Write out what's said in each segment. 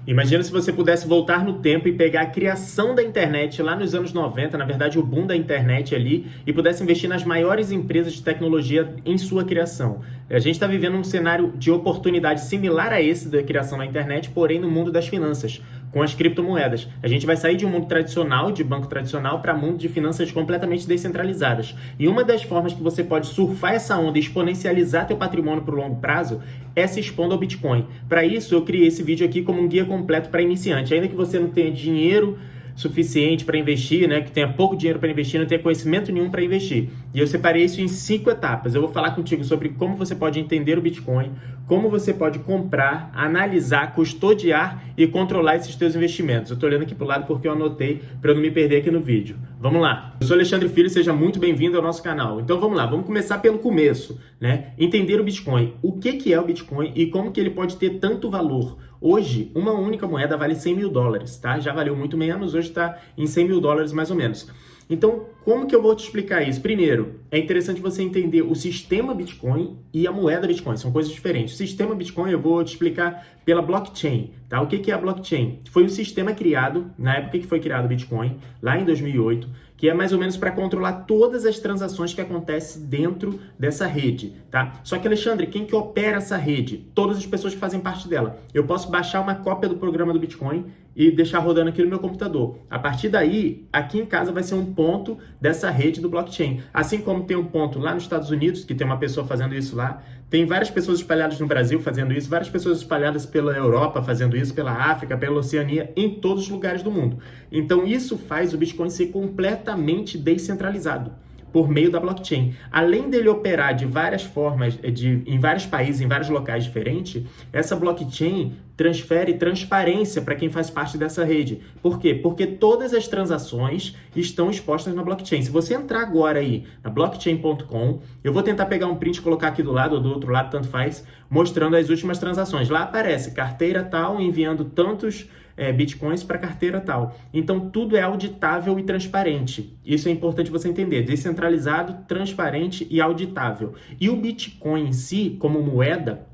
Imagina se você pudesse voltar no tempo e pegar a criação da internet lá nos anos 90, na verdade o boom da internet ali, e pudesse investir nas maiores empresas de tecnologia em sua criação. A gente está vivendo um cenário de oportunidade similar a esse da criação da internet, porém no mundo das finanças, com as criptomoedas. A gente vai sair de um mundo tradicional, de banco tradicional, para um mundo de finanças completamente descentralizadas. E uma das formas que você pode surfar essa onda e exponencializar teu patrimônio para o longo prazo é se expondo ao Bitcoin. Para isso, eu criei esse vídeo aqui como um guia completo para iniciante. Ainda que você não tenha dinheiro suficiente para investir, né, que tenha pouco dinheiro para investir, não tenha conhecimento nenhum para investir. E eu separei isso em 5 etapas. Eu vou falar contigo sobre como você pode entender o Bitcoin, como você pode comprar, analisar, custodiar e controlar esses teus investimentos. Eu estou olhando aqui para o lado porque eu anotei para eu não me perder aqui no vídeo. Vamos lá. Eu sou Alexandre Filho, seja muito bem-vindo ao nosso canal. Então vamos lá, vamos começar pelo começo, né? Entender o Bitcoin. O que é o Bitcoin e como que ele pode ter tanto valor? Hoje, uma única moeda vale 100 mil dólares, tá? Já valeu muito menos, hoje está em 100 mil dólares mais ou menos. Então, como que eu vou te explicar isso? Primeiro, é interessante você entender o sistema Bitcoin e a moeda Bitcoin, são coisas diferentes. O sistema Bitcoin eu vou te explicar pela blockchain, tá? O que é a blockchain? Foi um sistema criado, na época que foi criado o Bitcoin, lá em 2008, que é mais ou menos para controlar todas as transações que acontecem dentro dessa rede, tá? Só que, Alexandre, quem que opera essa rede? Todas as pessoas que fazem parte dela. Eu posso baixar uma cópia do programa do Bitcoin e deixar rodando aqui no meu computador. A partir daí, aqui em casa vai ser um ponto dessa rede do blockchain. Assim como tem um ponto lá nos Estados Unidos, que tem uma pessoa fazendo isso lá, tem várias pessoas espalhadas no Brasil fazendo isso, várias pessoas espalhadas pela Europa fazendo isso, pela África, pela Oceania, em todos os lugares do mundo. Então isso faz o Bitcoin ser completamente descentralizado por meio da blockchain. Além dele operar de várias formas, em vários países, em vários locais diferentes, essa blockchain transfere transparência para quem faz parte dessa rede. Por quê? Porque todas as transações estão expostas na blockchain. Se você entrar agora aí na blockchain.com, eu vou tentar pegar um print e colocar aqui do lado ou do outro lado, tanto faz, mostrando as últimas transações. Lá aparece carteira tal, enviando tantos bitcoins para carteira tal. Então, tudo é auditável e transparente. Isso é importante você entender. Descentralizado, transparente e auditável. E o Bitcoin em si, como moeda,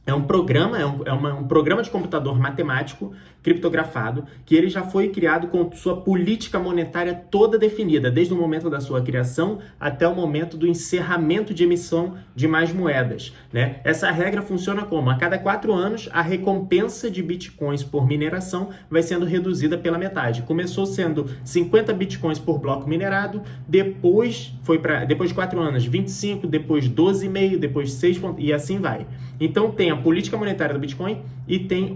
é um programa, um programa de computador matemático criptografado, que ele já foi criado com sua política monetária toda definida, desde o momento da sua criação até o momento do encerramento de emissão de mais moedas, né? Essa regra funciona como? A cada 4 anos, a recompensa de bitcoins por mineração vai sendo reduzida pela metade. Começou sendo 50 bitcoins por bloco minerado, depois de 4 anos, 25, depois 12,5, depois 6, e assim vai. Então tem a política monetária do Bitcoin e tem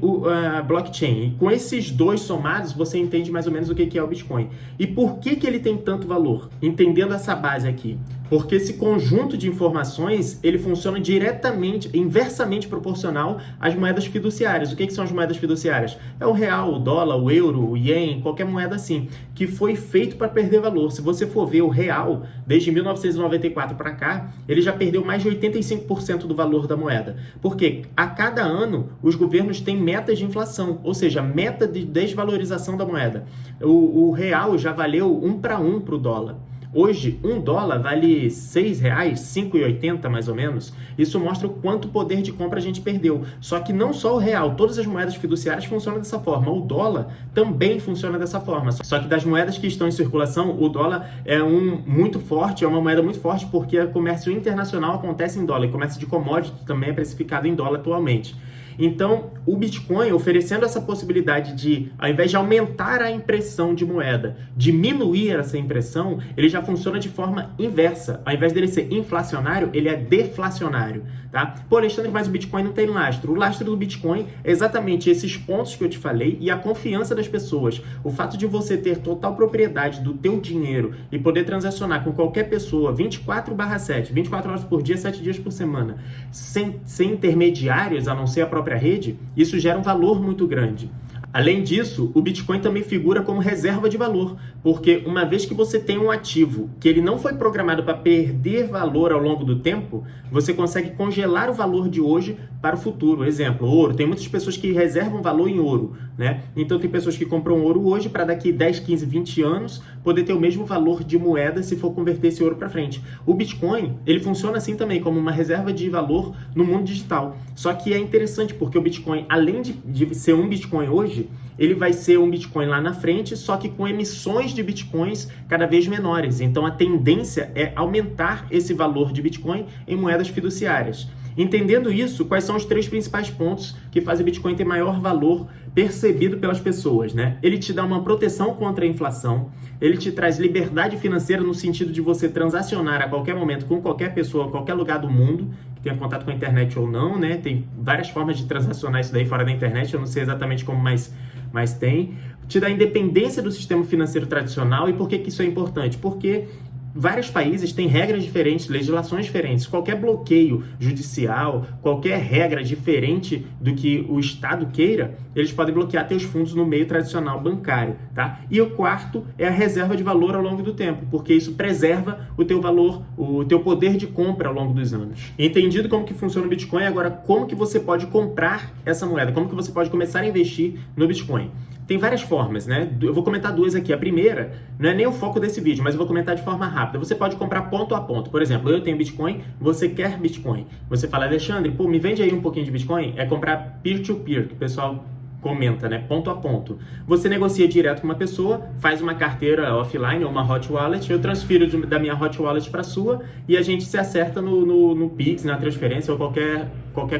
a blockchain. E com esses dois somados, você entende mais ou menos o que é o Bitcoin. E por que ele tem tanto valor? Entendendo essa base aqui. Porque esse conjunto de informações, ele funciona diretamente, inversamente proporcional às moedas fiduciárias. O que são as moedas fiduciárias? É o real, o dólar, o euro, o ien, qualquer moeda assim, que foi feito para perder valor. Se você for ver o real, desde 1994 para cá, ele já perdeu mais de 85% do valor da moeda. Porque a cada ano, os governos têm metas de inflação, ou seja, meta de desvalorização da moeda. O real já valeu 1 para 1 para o dólar. Hoje, $1 vale R$6, R$5,80 mais ou menos. Isso mostra o quanto poder de compra a gente perdeu. Só que não só o real, todas as moedas fiduciárias funcionam dessa forma. O dólar também funciona dessa forma. Só que das moedas que estão em circulação, o dólar é muito forte, é uma moeda muito forte porque o comércio internacional acontece em dólar. E comércio de commodity também é precificado em dólar atualmente. Então, o Bitcoin oferecendo essa possibilidade de, ao invés de aumentar a impressão de moeda, diminuir essa impressão, ele já funciona de forma inversa. Ao invés dele ser inflacionário, ele é deflacionário, tá? Pô, Alexandre, mas o Bitcoin não tem lastro. O lastro do Bitcoin é exatamente esses pontos que eu te falei e a confiança das pessoas. O fato de você ter total propriedade do teu dinheiro e poder transacionar com qualquer pessoa 24/7, 24 horas por dia, 7 dias por semana, sem intermediários, a não ser a própria rede, isso gera um valor muito grande. Além disso, o Bitcoin também figura como reserva de valor, porque uma vez que você tem um ativo que ele não foi programado para perder valor ao longo do tempo, você consegue congelar o valor de hoje para o futuro. Exemplo, ouro. Tem muitas pessoas que reservam valor em ouro, né? Então tem pessoas que compram ouro hoje para daqui 10, 15, 20 anos poder ter o mesmo valor de moeda se for converter esse ouro para frente. O Bitcoin, ele funciona assim também, como uma reserva de valor no mundo digital. Só que é interessante porque o Bitcoin, além de ser um Bitcoin hoje, ele vai ser um Bitcoin lá na frente, só que com emissões de Bitcoins cada vez menores. Então a tendência é aumentar esse valor de Bitcoin em moedas fiduciárias. Entendendo isso, quais são os 3 principais pontos que fazem o Bitcoin ter maior valor percebido pelas pessoas, né? Ele te dá uma proteção contra a inflação, ele te traz liberdade financeira no sentido de você transacionar a qualquer momento com qualquer pessoa, a qualquer lugar do mundo, que tenha contato com a internet ou não, né? Tem várias formas de transacionar isso daí fora da internet, eu não sei exatamente como, mas tem. Te dá independência do sistema financeiro tradicional. E por que isso é importante? Porque vários países têm regras diferentes, legislações diferentes. Qualquer bloqueio judicial, qualquer regra diferente do que o Estado queira, eles podem bloquear teus fundos no meio tradicional bancário, tá? E o quarto é a reserva de valor ao longo do tempo, porque isso preserva o teu valor, o teu poder de compra ao longo dos anos. Entendido como que funciona o Bitcoin, agora como que você pode comprar essa moeda, como que você pode começar a investir no Bitcoin. Tem várias formas, né? Eu vou comentar 2 aqui. A primeira, não é nem o foco desse vídeo, mas eu vou comentar de forma rápida. Você pode comprar ponto a ponto. Por exemplo, eu tenho Bitcoin, você quer Bitcoin. Você fala, Alexandre, pô, me vende aí um pouquinho de Bitcoin. É comprar peer-to-peer, que o pessoal comenta, né? Ponto a ponto. Você negocia direto com uma pessoa, faz uma carteira offline ou uma hot wallet, eu transfiro da minha hot wallet para a sua e a gente se acerta no Pix, na transferência ou qualquer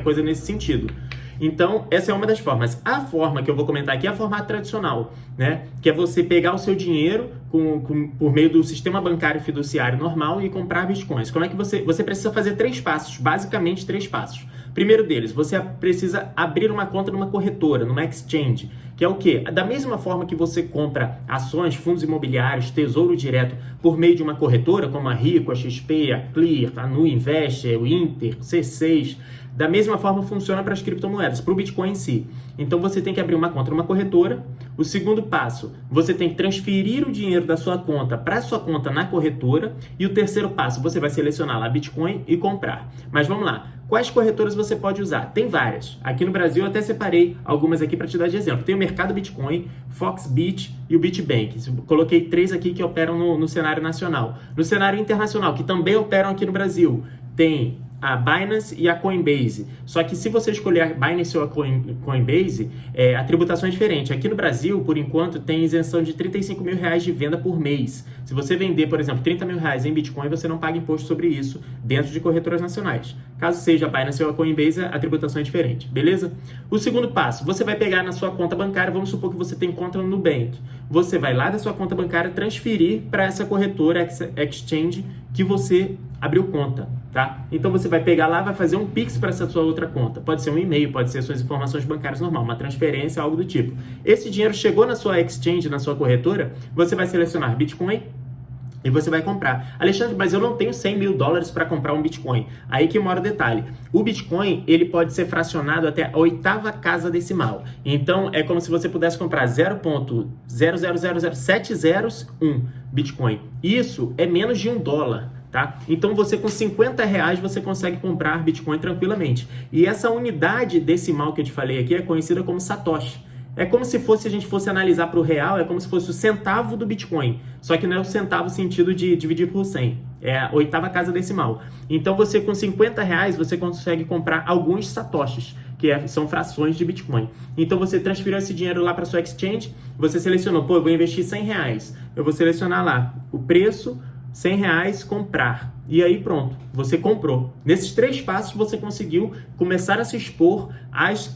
coisa nesse sentido. Então, essa é uma das formas. A forma que eu vou comentar aqui é a forma tradicional, né? Que é você pegar o seu dinheiro por meio do sistema bancário fiduciário normal e comprar bitcoins. Como é que você precisa fazer 3 passos, basicamente 3 passos. Primeiro deles, você precisa abrir uma conta numa corretora, numa exchange, que é o quê? Da mesma forma que você compra ações, fundos imobiliários, tesouro direto por meio de uma corretora, como a Rico, a XP, a Clear, a Nu Invest, o Inter, o C6, da mesma forma funciona para as criptomoedas, para o Bitcoin em si. Então você tem que abrir uma conta numa corretora. O segundo passo, você tem que transferir o dinheiro da sua conta para a sua conta na corretora. E o terceiro passo, você vai selecionar lá Bitcoin e comprar. Mas vamos lá, quais corretoras você pode usar? Tem várias. Aqui no Brasil eu até separei algumas aqui para te dar de exemplo. Tem o Mercado Bitcoin, Foxbit e o Bitbank. Coloquei 3 aqui que operam no cenário nacional. No cenário internacional, que também operam aqui no Brasil, tem a Binance e a Coinbase. Só que se você escolher a Binance ou a Coinbase, a tributação é diferente. Aqui no Brasil, por enquanto, tem isenção de R$35 mil de venda por mês. Se você vender, por exemplo, R$30 mil em Bitcoin, você não paga imposto sobre isso dentro de corretoras nacionais. Caso seja a Binance ou a Coinbase, a tributação é diferente, beleza? O segundo passo, você vai pegar na sua conta bancária, vamos supor que você tem conta no Nubank. Você vai lá da sua conta bancária transferir para essa corretora, exchange, que você abriu conta, tá? Então você vai pegar lá, vai fazer um Pix para essa sua outra conta. Pode ser um e-mail, pode ser suas informações bancárias normal, uma transferência, algo do tipo. Esse dinheiro chegou na sua exchange, na sua corretora, você vai selecionar Bitcoin e você vai comprar. Alexandre, mas eu não tenho $100 mil para comprar um Bitcoin. Aí que mora o detalhe. O Bitcoin, ele pode ser fracionado até a 8ª casa decimal. Então, é como se você pudesse comprar 0,0000701 Bitcoin. Isso é menos de $1. Tá? Então você com R$50 você consegue comprar Bitcoin tranquilamente. E essa unidade decimal que eu te falei aqui é conhecida como Satoshi. É como se a gente fosse analisar para o real, é como se fosse o centavo do Bitcoin. Só que não é o centavo sentido de dividir por 100. É a 8ª casa decimal. Então você com R$50 você consegue comprar alguns satoshis, que são frações de Bitcoin. Então você transferiu esse dinheiro lá para sua exchange, você selecionou, eu vou investir R$100. Eu vou selecionar lá o preço, R$100, comprar. E aí pronto, você comprou. Nesses 3 passos você conseguiu começar a se expor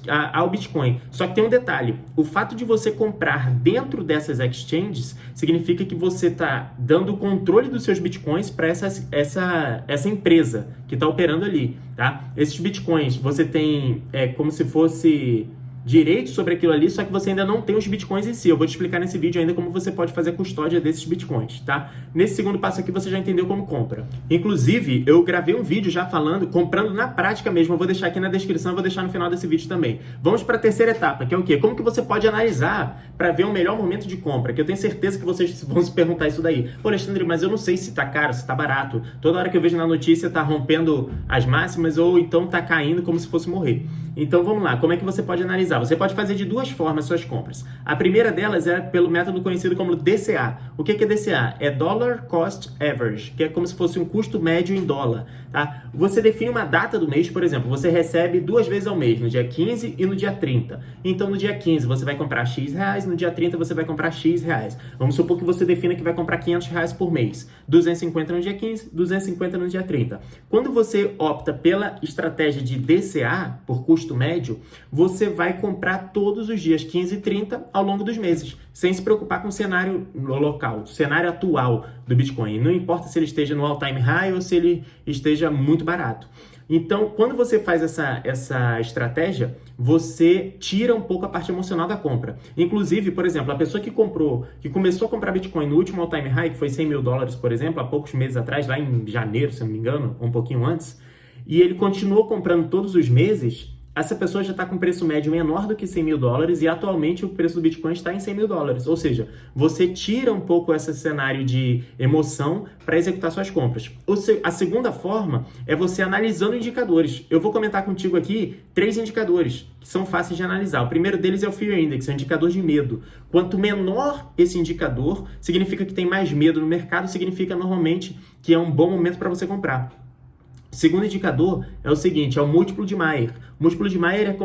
ao Bitcoin. Só que tem um detalhe, o fato de você comprar dentro dessas exchanges significa que você está dando o controle dos seus Bitcoins para essa empresa que está operando ali, tá? Esses Bitcoins você tem como se fosse direitos sobre aquilo ali, só que você ainda não tem os bitcoins em si. Eu vou te explicar nesse vídeo ainda como você pode fazer a custódia desses bitcoins, tá? Nesse segundo passo aqui você já entendeu como compra. Inclusive, eu gravei um vídeo já falando, comprando na prática mesmo. Eu vou deixar aqui na descrição, eu vou deixar no final desse vídeo também. Vamos para a terceira etapa, que é o quê? Como que você pode analisar para ver o melhor momento de compra? Que eu tenho certeza que vocês vão se perguntar isso daí. Pô, Alexandre, mas eu não sei se tá caro, se tá barato. Toda hora que eu vejo na notícia tá rompendo as máximas ou então tá caindo como se fosse morrer. Então vamos lá, como é que você pode analisar? Você pode fazer de duas formas suas compras. A primeira delas é pelo método conhecido como DCA. O que é DCA? É Dollar Cost Average, que é como se fosse um custo médio em dólar. Tá? Você define uma data do mês, por exemplo, você recebe 2 vezes ao mês, no dia 15 e no dia 30. Então no dia 15 você vai comprar X reais, no dia 30 você vai comprar X reais. Vamos supor que você defina que vai comprar 500 reais por mês. 250 no dia 15, 250 no dia 30. Quando você opta pela estratégia de DCA, por custo médio, você vai comprar todos os dias 15 e 30 ao longo dos meses, sem se preocupar com o cenário local, o cenário atual do Bitcoin. Não importa se ele esteja no all-time high ou se ele esteja muito barato. Então, quando você faz essa estratégia, você tira um pouco a parte emocional da compra. Inclusive, por exemplo, a pessoa que começou a comprar Bitcoin no último all-time high, que foi 100 mil dólares, por exemplo, há poucos meses atrás, lá em janeiro, se não me engano, ou um pouquinho antes, e ele continuou comprando todos os meses, essa pessoa já está com preço médio menor do que 100 mil dólares e atualmente o preço do Bitcoin está em 100 mil dólares. Ou seja, você tira um pouco esse cenário de emoção para executar suas compras. A segunda forma é você analisando indicadores. Eu vou comentar contigo aqui 3 indicadores que são fáceis de analisar. O primeiro deles é o Fear Index, é um indicador de medo. Quanto menor esse indicador, significa que tem mais medo no mercado, significa normalmente que é um bom momento para você comprar. O segundo indicador é o seguinte, é o múltiplo de Mayer. O múltiplo de Mayer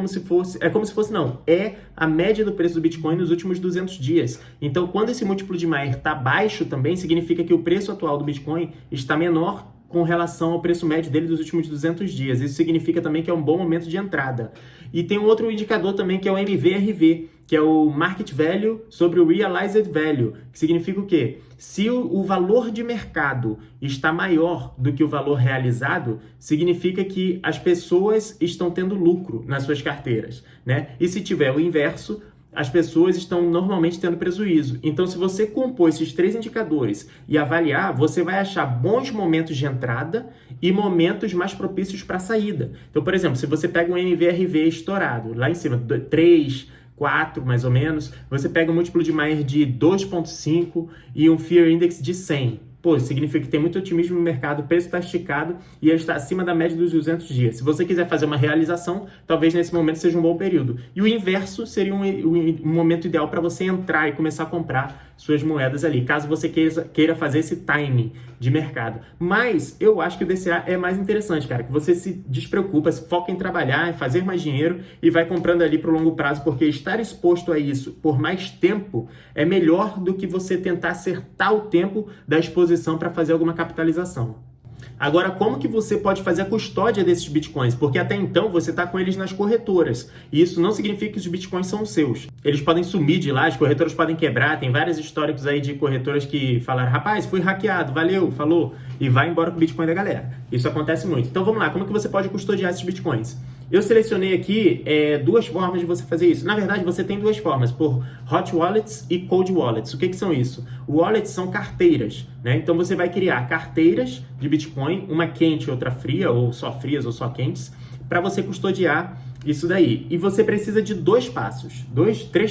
é a média do preço do Bitcoin nos últimos 200 dias. Então, quando esse múltiplo de Mayer está baixo também, significa que o preço atual do Bitcoin está menor com relação ao preço médio dele dos últimos 200 dias. Isso significa também que é um bom momento de entrada. E tem um outro indicador também que é o MVRV, que é o Market Value sobre o Realized Value, que significa o quê? Se o valor de mercado está maior do que o valor realizado, significa que as pessoas estão tendo lucro nas suas carteiras, né? E se tiver o inverso, as pessoas estão normalmente tendo prejuízo. Então, se você compor esses 3 indicadores e avaliar, você vai achar bons momentos de entrada e momentos mais propícios para saída. Então, por exemplo, se você pega um MVRV estourado, lá em cima, 3, 4, mais ou menos, você pega um múltiplo de Mayer de 2,5 e um Fear Index de 100. Pô, significa que tem muito otimismo no mercado, o preço está esticado e ele está acima da média dos 200 dias. Se você quiser fazer uma realização, talvez nesse momento seja um bom período. E o inverso seria um momento ideal para você entrar e começar a comprar suas moedas ali, caso você queira fazer esse time de mercado. Mas eu acho que o DCA é mais interessante, cara, que você se despreocupa, se foca em trabalhar, em fazer mais dinheiro e vai comprando ali para o longo prazo, porque estar exposto a isso por mais tempo é melhor do que você tentar acertar o tempo da exposição para fazer alguma capitalização. Agora, como que você pode fazer a custódia desses bitcoins? Porque até então você está com eles nas corretoras. E isso não significa que os bitcoins são seus. Eles podem sumir de lá, as corretoras podem quebrar. Tem vários históricos aí de corretoras que falaram: rapaz, fui hackeado, valeu, falou, e vai embora com o bitcoin da galera. Isso acontece muito. Então vamos lá, como que você pode custodiar esses bitcoins? Eu selecionei aqui 2 formas de você fazer isso. Na verdade, você tem 2 formas, por hot wallets e cold wallets. O que são isso? Wallets são carteiras, né? Então você vai criar carteiras de Bitcoin, uma quente e outra fria, ou só frias ou só quentes, para você custodiar isso daí. E você precisa de 3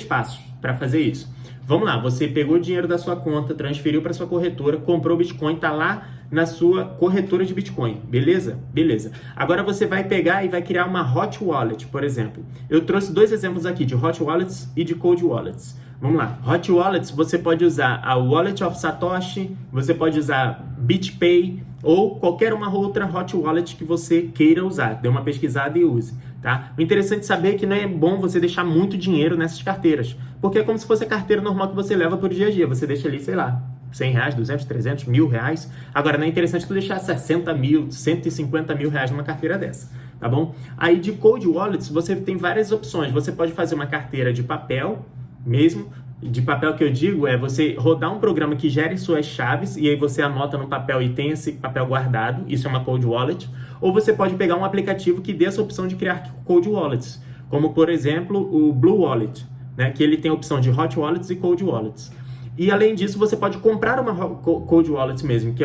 passos para fazer isso. Vamos lá, você pegou o dinheiro da sua conta, transferiu para sua corretora, comprou Bitcoin, está lá na sua corretora de Bitcoin, beleza? Beleza. Agora você vai pegar e vai criar uma hot wallet, por exemplo. Eu trouxe 2 exemplos aqui de hot wallets e de cold wallets. Vamos lá. Hot wallets, você pode usar a Wallet of Satoshi, você pode usar BitPay ou qualquer uma outra hot wallet que você queira usar. Dê uma pesquisada e use, tá? O interessante é saber que não é bom você deixar muito dinheiro nessas carteiras, porque é como se fosse a carteira normal que você leva para o dia a dia. Você deixa ali, sei lá, 100 reais, 200, 300, R$1.000. Agora, não é interessante tu deixar 60 mil, 150 mil reais numa carteira dessa, tá bom? Aí, de cold wallets, você tem várias opções. Você pode fazer uma carteira de papel mesmo. De papel que eu digo é você rodar um programa que gere suas chaves e aí você anota no papel e tem esse papel guardado. Isso é uma cold wallet. Ou você pode pegar um aplicativo que dê essa opção de criar cold wallets. como por exemplo o Blue Wallet, né, que ele tem a opção de Hot Wallets e Cold Wallets. E além disso, você pode comprar uma Cold Wallet mesmo, que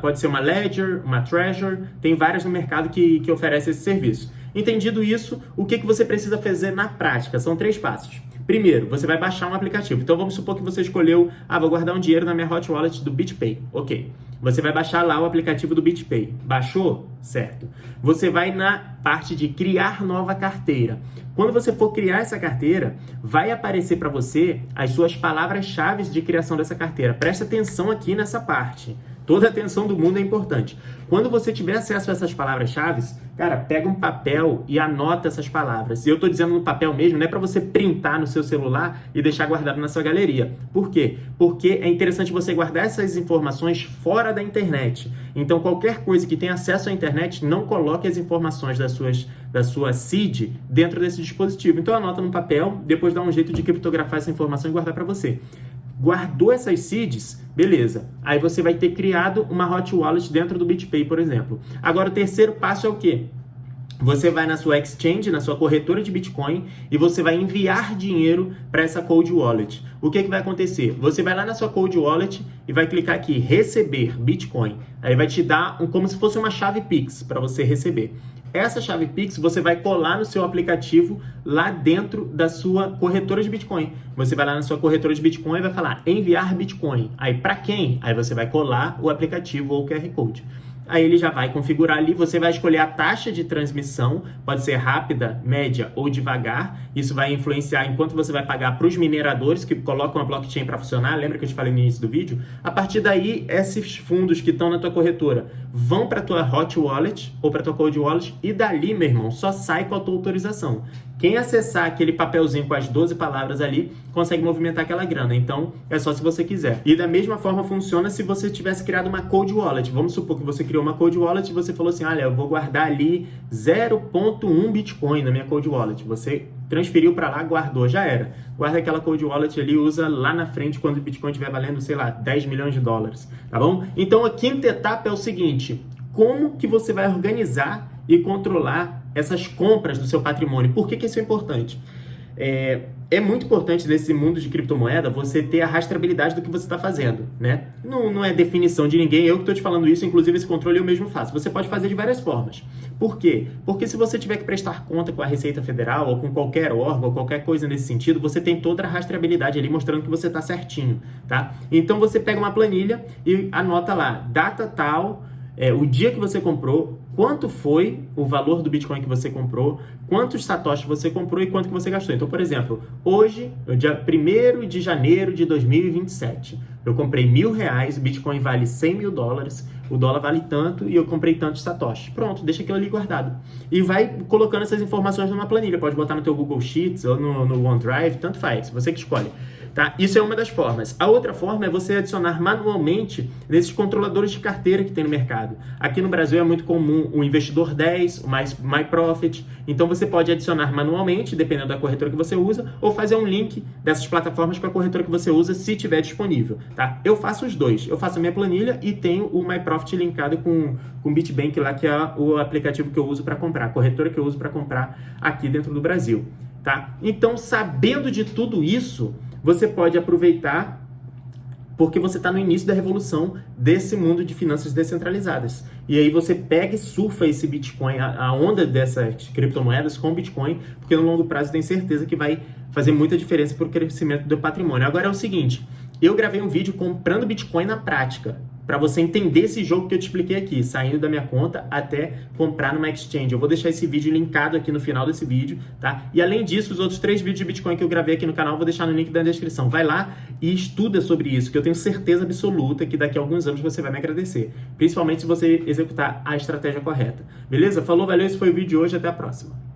pode ser uma Ledger, uma Treasure, tem várias no mercado que oferecem esse serviço. Entendido isso, o que você precisa fazer na prática? São 3 passos. Primeiro, você vai baixar um aplicativo. Então vamos supor que você escolheu, vou guardar um dinheiro na minha Hot Wallet do BitPay. Ok. Você vai baixar lá o aplicativo do BitPay. Baixou? Certo. Você vai na parte de criar nova carteira. Quando você for criar essa carteira, vai aparecer para você as suas palavras-chave de criação dessa carteira. Presta atenção aqui nessa parte. Toda a atenção do mundo é importante. Quando você tiver acesso a essas palavras-chave, cara, pega um papel e anota essas palavras. E eu tô dizendo no papel mesmo, não é para você printar no seu celular e deixar guardado na sua galeria. Por quê? Porque é interessante você guardar essas informações fora da internet. Então, qualquer coisa que tenha acesso à internet, não coloque as informações da sua seed dentro desse dispositivo. Então, anota no papel, depois dá um jeito de criptografar essa informação e guardar para você. Guardou essas seeds, beleza. Aí você vai ter criado uma Hot Wallet dentro do BitPay, por exemplo. Agora, o terceiro passo é o quê? Você vai na sua exchange, na sua corretora de Bitcoin, e você vai enviar dinheiro para essa Cold Wallet. O que vai acontecer? Você vai lá na sua Cold Wallet e vai clicar aqui, receber Bitcoin. Aí vai te dar como se fosse uma chave Pix para você receber. Essa chave Pix você vai colar no seu aplicativo lá dentro da sua corretora de Bitcoin. Você vai lá na sua corretora de Bitcoin e vai falar enviar Bitcoin. Aí para quem? Aí você vai colar o aplicativo ou o QR Code. Aí ele já vai configurar ali, você vai escolher a taxa de transmissão, pode ser rápida, média ou devagar. Isso vai influenciar em quanto você vai pagar para os mineradores que colocam a blockchain para funcionar. Lembra que eu te falei no início do vídeo? A partir daí, esses fundos que estão na tua corretora vão para a tua Hot Wallet ou para a tua Cold Wallet e dali, meu irmão, só sai com a tua autorização. Quem acessar aquele papelzinho com as 12 palavras ali, consegue movimentar aquela grana. Então, é só se você quiser. E da mesma forma funciona se você tivesse criado uma Cold Wallet. Vamos supor que você criou uma Cold Wallet e você falou assim, olha, eu vou guardar ali 0,1 Bitcoin na minha Cold Wallet. Você transferiu para lá, guardou, já era. Guarda aquela Cold Wallet ali, usa lá na frente quando o Bitcoin estiver valendo, sei lá, 10 milhões de dólares, tá bom? Então, a quinta etapa é o seguinte, como que você vai organizar e controlar essas compras do seu patrimônio? Por que isso é importante? É muito importante nesse mundo de criptomoeda você ter a rastreabilidade do que você está fazendo, né? Não é definição de ninguém, eu que estou te falando isso, inclusive esse controle eu mesmo faço. Você pode fazer de várias formas. Por quê? Porque se você tiver que prestar conta com a Receita Federal ou com qualquer órgão, ou qualquer coisa nesse sentido, você tem toda a rastreabilidade ali mostrando que você está certinho, tá? Então você pega uma planilha e anota lá, data tal, o dia que você comprou, quanto foi o valor do Bitcoin que você comprou, quantos satoshis você comprou e quanto que você gastou. Então, por exemplo, hoje, no dia 1º de janeiro de 2027, eu comprei R$1.000, o Bitcoin vale 100 mil dólares, o dólar vale tanto e eu comprei tantos satoshis. Pronto, deixa aquilo ali guardado. E vai colocando essas informações numa planilha. Pode botar no teu Google Sheets ou no OneDrive, tanto faz, você que escolhe. Tá? Isso é uma das formas. A outra forma é você adicionar manualmente nesses controladores de carteira que tem no mercado. Aqui no Brasil é muito comum o Investidor 10, o MyProfit. Então você pode adicionar manualmente, dependendo da corretora que você usa, ou fazer um link dessas plataformas com a corretora que você usa, se tiver disponível. Tá? Eu faço os dois. Eu faço a minha planilha e tenho o MyProfit linkado com o BitBank lá, que é o aplicativo que eu uso para comprar, a corretora que eu uso para comprar aqui dentro do Brasil. Tá? Então, sabendo de tudo isso, você pode aproveitar porque você está no início da revolução desse mundo de finanças descentralizadas. E aí você pega e surfa esse Bitcoin, a onda dessas criptomoedas com Bitcoin, porque no longo prazo tem certeza que vai fazer muita diferença para o crescimento do patrimônio. Agora é o seguinte, eu gravei um vídeo comprando Bitcoin na prática, para você entender esse jogo que eu te expliquei aqui, saindo da minha conta até comprar numa exchange. Eu vou deixar esse vídeo linkado aqui no final desse vídeo, tá? E além disso, os outros 3 vídeos de Bitcoin que eu gravei aqui no canal, eu vou deixar no link da descrição. Vai lá e estuda sobre isso, que eu tenho certeza absoluta que daqui a alguns anos você vai me agradecer. Principalmente se você executar a estratégia correta. Beleza? Falou, valeu, esse foi o vídeo de hoje, até a próxima.